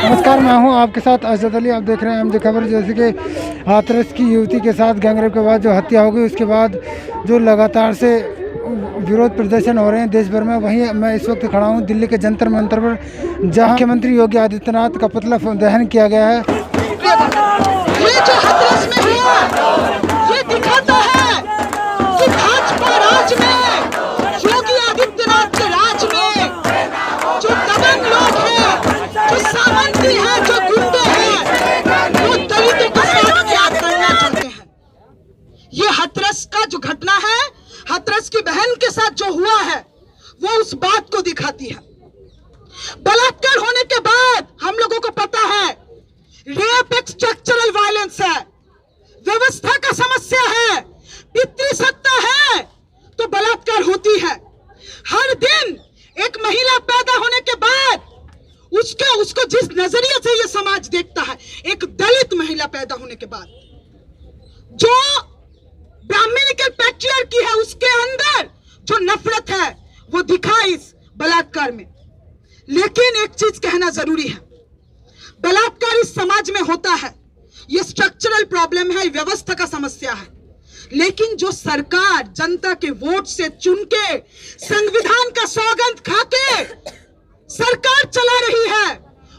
नमस्कार, मैं हूं आपके साथ अशरफ अली। आप देख रहे हैं एमजे खबर। जैसे कि हाथरस की युवती के साथ गैंगरेप के बाद जो हत्या हो गई, उसके बाद जो लगातार से विरोध प्रदर्शन हो रहे हैं देश भर में, वहीं मैं इस वक्त खड़ा हूं दिल्ली के जंतर मंतर पर, जहां मुख्यमंत्री योगी आदित्यनाथ का पुतला दहन किया गया है। ये जो हाथरस में हुआ, ये दिखाता है कि भाजपा राज में, योगी आदित्यनाथ के राज में जो दबंग लोग हैं, जो सामंती हैं, जो गुंडे हैं, वो दलितों के साथ क्या करना चाहते हैं। ये हाथरस का जो घटना है, हाथरस की बहन के साथ जो हुआ है, वो उस बात को दिखाती है। बलात्कार होने के बाद हम लोगों को पता है रेप एक स्ट्रक्चरल वायलेंस है, व्यवस्था का समस्या है, पितृसत्ता है तो बलात्कार होती है। हर दिन एक महिला पैदा होने के बाद उसको जिस नजरिए से ये समाज देखता है, एक दलित महिला पैदा होने के बाद जो ब्राह्मणिकल पैट्रियार्की है, उसके अंदर जो नफरत है वो दिखा इस बलात्कार में। लेकिन एक चीज कहना जरूरी है, बलात्कार इस समाज में होता है, ये स्ट्रक्चरल प्रॉब्लम है, व्यवस्था का समस्या है। लेकिन जो सरकार जनता के वोट से चुन के, संविधान का सौगंध खा के सरकार चला रही है,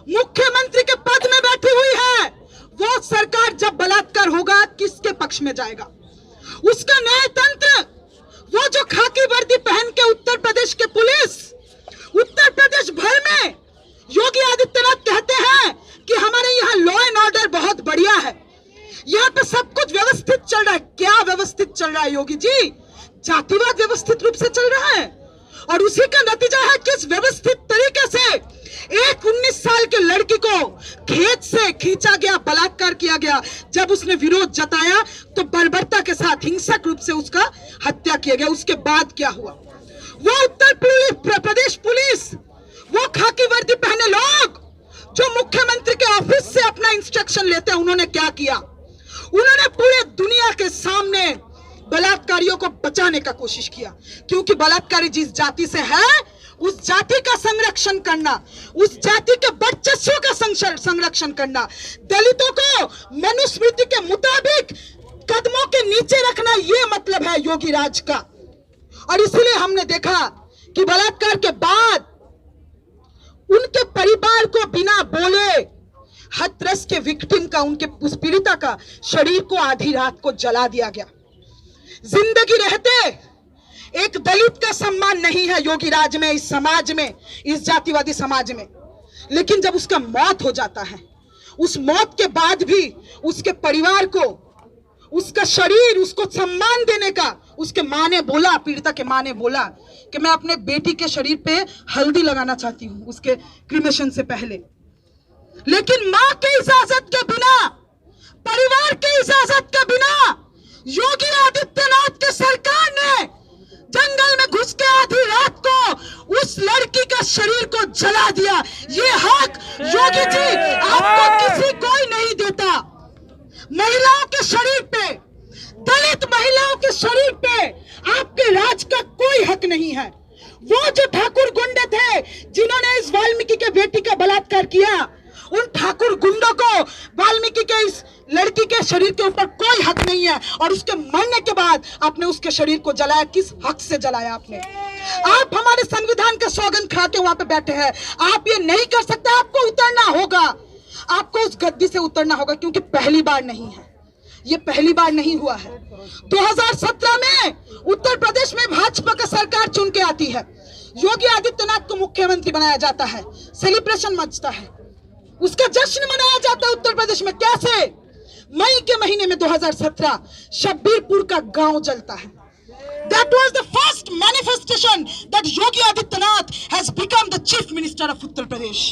मुख्यमंत्री के पद में बैठी हुई है, वो सरकार जब बलात्कार होगा किसके पक्ष में जाएगा? उसका न्याय तंत्र, वो जो खाकी वर्दी पहन के उत्तर प्रदेश के पुलिस, उत्तर प्रदेश भर में योगी आदित्यनाथ कहते हैं कि हमारे यहाँ लॉ एंड ऑर्डर बहुत बढ़िया है, यहाँ पे सब कुछ व्यवस्थित चल रहा है। क्या व्यवस्थित चल रहा है योगी जी? जातिवाद व्यवस्थित रूप से चल रहा है, और उसी का नतीजा है कि इस व्यवस्थित तरीके से एक 19 साल के लड़की को खेत से खींचा गया, बलात्कार किया गया। जब उसने विरोध जताया तो बर्बरता के साथ हिंसक रूप से उसका हत्या किया गया। उसके बाद क्या हुआ? वो उत्तर प्रदेश पुलिस, वो खाकी वर्दी पहने लोग जो मुख्यमंत्री के ऑफिस से अपना इंस्ट्रक्शन लेते हैं, उन्होंने क्या किया? उन्होंने पूरे दुनिया के सामने बलात्कारियों को बचाने का कोशिश किया, क्योंकि बलात्कारी जिस जाति से है उस जाति का संरक्षण करना, उस जाति के वर्चस्व का संरक्षण करना, दलितों को मनुस्मृति के मुताबिक कदमों के नीचे रखना, ये मतलब है योगी राज का। और इसलिए हमने देखा कि बलात्कार के बाद उनके परिवार को बिना बोले हाथरस के विक्टिम का, उनके उस पीड़िता का शरीर को आधी रात को जला दिया गया। जिंदगी रहते एक दलित का सम्मान नहीं है योगी राज में, इस समाज में, इस जातिवादी समाज में। लेकिन जब उसका मौत हो जाता है, उस मौत के बाद भी उसके परिवार को उसका शरीर, उसको सम्मान देने का, उसके मां ने बोला, पीड़िता के मां ने बोला कि मैं अपने बेटी के शरीर पे हल्दी लगाना चाहती हूं उसके क्रिमेशन से पहले। लेकिन मां की इजाजत के बिना, परिवार की इजाजत के बिना योगी आदित्यनाथ की सरकार ने जंगल में घुस के आधी रात को उस लड़की का शरीर को जला दिया। ये हक योगी जी आपको किसी कोई नहीं देता। महिलाओं के शरीर पे, दलित महिलाओं के शरीर पे आपके राज का कोई हक नहीं है। वो जो ठाकुर गुंडे थे जिन्होंने इस वाल्मीकि के बेटी का बलात्कार किया, उन ठाकुर गुंडों को वाल्मीकि के इस लड़की के शरीर के ऊपर कोई हक नहीं है। और उसके मरने के बाद आपने उसके शरीर को जलाया, किस हक से जलाया आपने? आप हमारे संविधान के सौगंध खा के वहां पे बैठे हैं, आप ये नहीं कर सकते। आपको उतरना होगा, आपको उस गद्दी से उतरना होगा, क्योंकि पहली बार नहीं है, ये पहली बार नहीं हुआ है। 2017 में उत्तर प्रदेश में भाजपा का सरकार चुन के आती है, योगी आदित्यनाथ को मुख्यमंत्री बनाया जाता है, सेलिब्रेशन मचता है, उसका जश्न मनाया जाता है उत्तर प्रदेश में। कैसे? मई के महीने में 2017 शब्बीरपुर का गांव जलता है। That was the first manifestation that Yogi Adityanath has become the chief minister of Uttar Pradesh.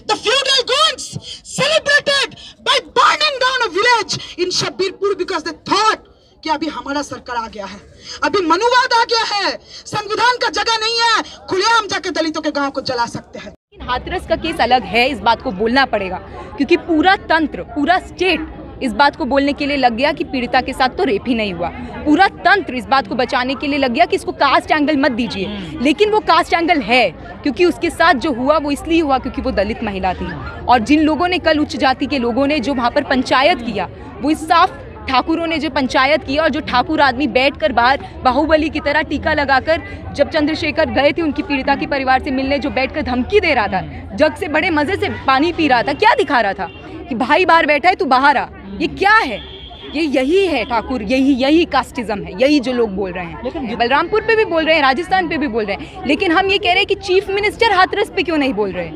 The feudal goons celebrated by burning down a village in Shabbirpur because they thought कि अभी हमारा सरकार आ गया है, अभी मनुवाद आ गया है, संविधान का जगह नहीं है, खुलेआम जाके दलितों के गांव को जला सकते हैं। हाथरस का केस अलग है, इस बात को बोलना पड़ेगा, क्योंकि पूरा तंत्र, पूरा स्टेट इस बात को बोलने के लिए लग गया कि पीड़िता के साथ तो रेप ही नहीं हुआ। पूरा तंत्र इस बात को बचाने के लिए लग गया कि इसको कास्ट एंगल मत दीजिए, लेकिन वो कास्ट एंगल है, क्योंकि उसके साथ जो हुआ वो इसलिए हुआ क्योंकि वो दलित महिला थी। और जिन लोगों ने, कल उच्च जाति के लोगों ने जो वहाँ पर पंचायत किया, वो इस साफ ठाकुरों ने जो पंचायत किया, और जो ठाकुर आदमी बैठकर बाहर बाहुबली की तरह टीका लगाकर, जब चंद्रशेखर गए थे उनकी पीड़िता के परिवार से मिलने, जो बैठकर धमकी दे रहा था, जग से बड़े मजे से पानी पी रहा था, क्या दिखा रहा था कि भाई बाहर बैठा है तू बाहर आ, ये क्या है? ये यही है ठाकुर, यही कास्टिज्म है, यही जो लोग बोल रहे हैं। बलरामपुर पे भी बोल रहे हैं, राजस्थान पे भी बोल रहे हैं, लेकिन हम ये कह रहे हैं कि चीफ मिनिस्टर हाथरस पे क्यों नहीं बोल रहे?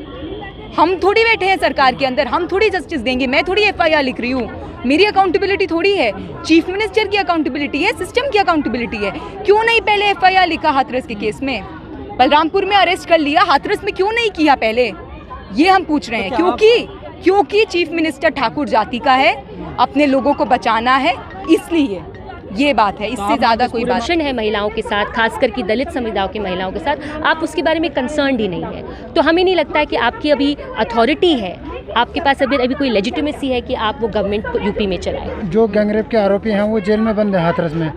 हम थोड़ी बैठे हैं सरकार के अंदर, हम थोड़ी जस्टिस देंगे, मैं थोड़ी FIR लिख रही हूँ, मेरी अकाउंटेबिलिटी थोड़ी है, चीफ मिनिस्टर की अकाउंटेबिलिटी है, सिस्टम की अकाउंटेबिलिटी है। क्यों नहीं पहले FIR लिखा हाथरस के केस में? बलरामपुर में अरेस्ट कर लिया, हाथरस में क्यों नहीं किया पहले? ये हम पूछ रहे हैं। क्योंकि चीफ मिनिस्टर ठाकुर जाति का है, अपने लोगों को बचाना है, इसलिए ये बात है, इससे ज़्यादा कोई बात नहीं है। महिलाओं के साथ, खासकर की दलित समुदायों की महिलाओं के साथ आप उसके बारे में कंसर्न ही नहीं है, तो हमें नहीं लगता है कि आपकी अभी अथॉरिटी है, आपके पास अभी कोई लेजिटिमेसी है कि आप वो गवर्नमेंट को यूपी में चलाएं। जो गैंगरेप के आरोपी हैं वो जेल में बंद है हाथरस में।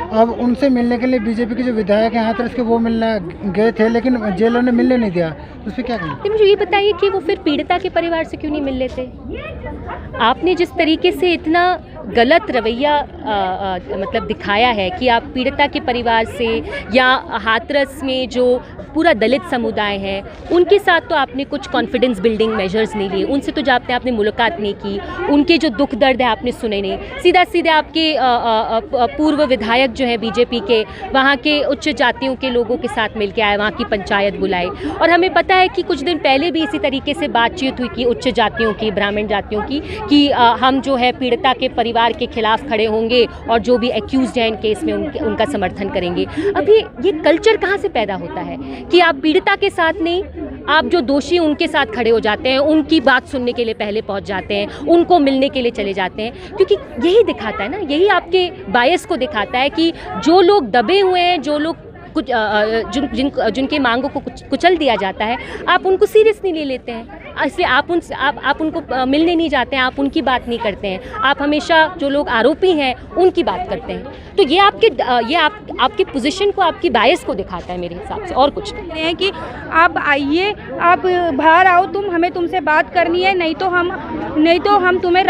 अब उनसे मिलने के लिए बीजेपी के जो विधायक हैं हाथरस के, वो मिलने गए थे, लेकिन जेलर ने मिलने नहीं दिया, तो उस पर क्या कहें? मुझे ये बताइए कि वो फिर पीड़िता के परिवार से क्यों नहीं मिल लेते? आपने जिस तरीके से इतना गलत रवैया मतलब दिखाया है कि आप पीड़िता के परिवार से या हाथरस में जो पूरा दलित समुदाय है उनके साथ तो आपने कुछ कॉन्फिडेंस बिल्डिंग मेजर्स नहीं लिए, उनसे तो जाते आपने मुलाकात नहीं की, उनके जो दुख दर्द है आपने सुने नहीं। सीधे आपके पूर्व विधायक जो है बीजेपी के, वहाँ के उच्च जातियों के लोगों के साथ मिल के आए, वहाँ की पंचायत बुलाई, और हमें पता है कि कुछ दिन पहले भी इसी तरीके से बातचीत हुई कि उच्च जातियों की, ब्राह्मण जातियों की, कि हम जो है पीड़िता के परिवार के खिलाफ खड़े होंगे और जो भी एक्यूज्ड हैं इन केस में उनका समर्थन करेंगे। अभी ये कल्चर कहाँ से पैदा होता है कि आप पीड़िता के साथ नहीं, आप जो दोषी उनके साथ खड़े हो जाते हैं, उनकी बात सुनने के लिए पहले पहुंच जाते हैं, उनको मिलने के लिए चले जाते हैं, क्योंकि यही दिखाता है ना, यही आपके बायस को दिखाता है कि जो लोग दबे हुए हैं, जो लोग कुछ जिनके मांगों को कुचल दिया जाता है, आप उनको सीरियस नहीं ले लेते हैं, इसलिए आप उनको मिलने नहीं जाते हैं, आप उनकी बात नहीं करते हैं, आप हमेशा जो लोग आरोपी हैं उनकी बात करते हैं। तो ये आपकी पोजीशन को, आपकी बायस को दिखाता है मेरे हिसाब से, और कुछ नहीं है कि आप आइए, आप बाहर आओ, हमें तुमसे बात करनी है, नहीं तो हम तुम्हें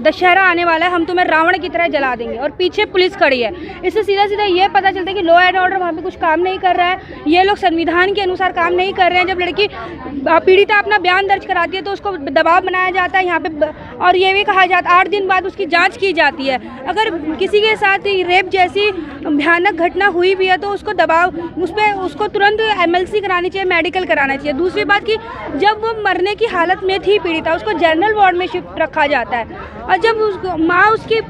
दशहरा आने वाला है, हम तुम्हें रावण की तरह जला देंगे, और पीछे पुलिस खड़ी है। इससे सीधा ये पता चलता है कि लॉ एंड ऑर्डर वहाँ पे कुछ काम नहीं कर रहा है, ये लोग संविधान के अनुसार काम नहीं कर रहे हैं। जब लड़की पीड़िता अपना बयान दर्ज कराती है तो उसको दबाव बनाया जाता है यहाँ पे, और ये भी कहा जाता है 8 दिन बाद उसकी जांच की जाती है। अगर किसी के साथ रेप जैसी भयानक घटना हुई भी है तो उसको उसको तुरंत MLC करानी चाहिए, मेडिकल कराना चाहिए। दूसरी बात कि जब वो मरने की हालत में थी पीड़िता, उसको जनरल वार्ड में शिफ्ट रखा जाता है, और जब माँ उसकी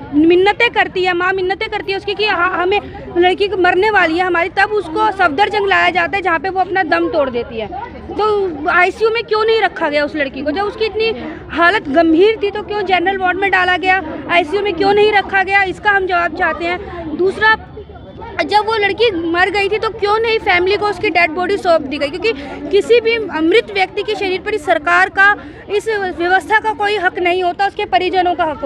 मिन्नतें करती है उसकी कि हमें लड़की मरने वाली है हमारी, तब उसको सफदरजंग लाया जाता है जहाँ पे वो अपना दम तोड़ देती है। तो ICU में क्यों नहीं रखा गया उस लड़की को? जब उसकी इतनी हालत गंभीर थी तो क्यों जनरल वार्ड में डाला गया, ICU में क्यों नहीं रखा गया? इसका हम जवाब चाहते हैं। दूसरा, जब वो लड़की मर गई थी तो क्यों नहीं फैमिली को उसकी डेड बॉडी सौंप दी गई? क्योंकि किसी भी मृत व्यक्ति के शरीर पर सरकार का, इस व्यवस्था का कोई हक नहीं होता, उसके परिजनों का हक होता।